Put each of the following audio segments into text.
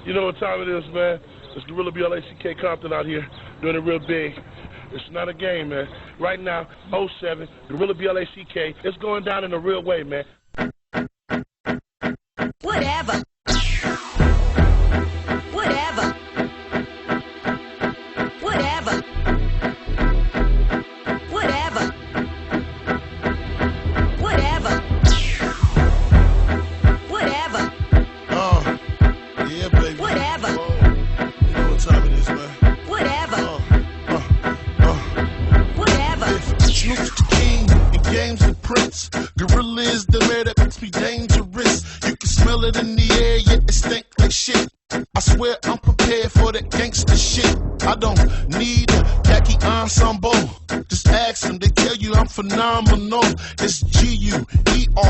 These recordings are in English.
You know what time it is, man. It's Gorilla BLACK Compton out here doing it real big. It's not a game, man. Right now, 07, Gorilla BLACK. It's going down in a real way, man. Whatever. Whatever. Whatever. Whatever. Whatever. Whatever. Yeah, baby. Whatever. You know what time it is, man. Whatever. Whatever. Snoop's the king and Game's the prince. Gorilla is the man that makes me dangerous. You can smell it in the air, yet it stink like shit. I swear I'm prepared for that gangster shit. I don't need a khaki ensemble. Just ask them, they tell you I'm phenomenal. It's G-U-E-R-I-L-L-A.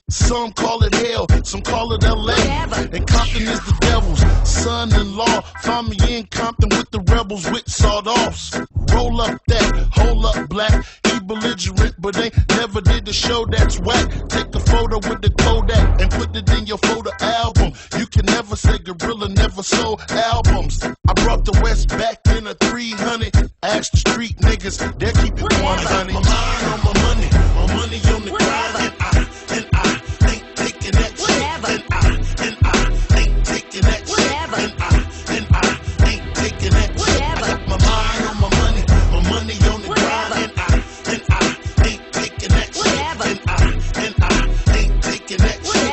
Some call it hell, some call it L.A. And Compton is the devil's son-in-law. Find me in Compton with the rebels with sawed-offs. Roll up that, hold up black. He belligerent, but they never did the show that's whack. Take a photo with the Kodak and put it in your photo album. You can never say Gorilla never sold albums. I brought the West back in a 300. Ask the street niggas, they'll keep it 100. My mind on my money on the grind. And I ain't taking that shit. And I ain't taking that shit. And I ain't taking that shit. I got my mind on my money on the grind. And I ain't taking that shit. And I ain't taking that shit.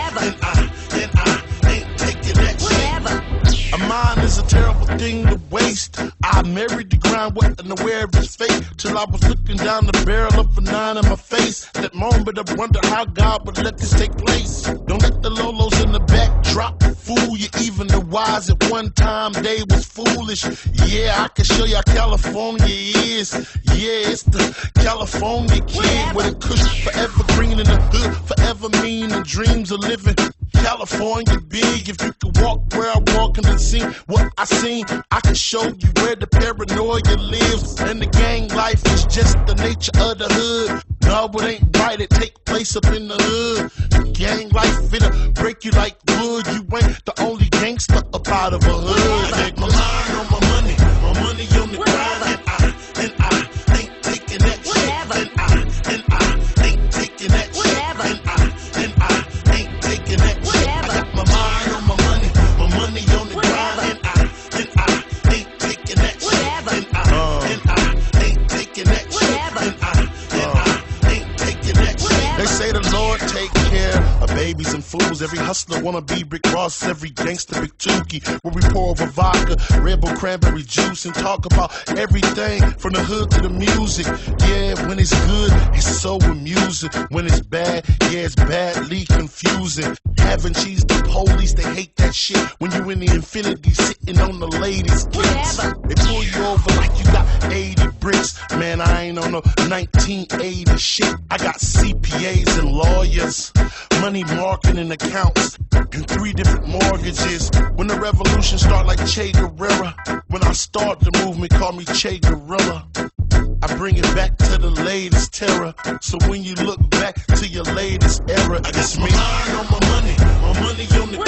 And I ain't taking that shit. A mind is a terrible thing to waste. I married the grind, wasn't aware of his fate till I was looking down the barrel of a 9 in my face. That moment I wonder how God would let this take place. Don't let the Lolos in the backdrop fool you. Even the wise at one time they was foolish. Yeah, I can show you how California is. Yeah, it's the California kid with a kush forever green in the hood, forever mean and dreams of living. California big, if you could walk where I walk and see what I seen, I can show you where the paranoia lives. And the gang life is just the nature of the hood. No, it ain't right, it take place up in the hood. Gang life, it'll break you like wood. You ain't the only gangster up out of a hood. Nigga. My mind on my money on the grind. And I ain't taking that shit. And I ain't taking that shit. And I ain't taking that shit. I got my mind on my money on the grind. And I ain't taking that shit. And I ain't taking that shit. And I ain't taking that shit. They say the Lord take care of babies and fools. Every hustler wanna be Rick Ross, every gangster Big Tukey. Where we pour over vodka, Red Bull cranberry juice, and talk about everything from the hood to the music. Yeah, when it's good, it's so amusing. When it's bad, yeah, it's badly confusing. Having cheese, the police, they hate that shit. When you in the Infinity sitting on the ladies' kicks, they pull you over like you got 80 bricks. Man, I ain't on no 1980 shit. I got CPAs and lawyers, money marketing accounts, and 3 different mortgages. When the revolution start like Che Guevara, when I start the movement, call me Che Gorilla. I bring it back to the latest terror. So when you look back to your latest era, it's me. My mind on my money on the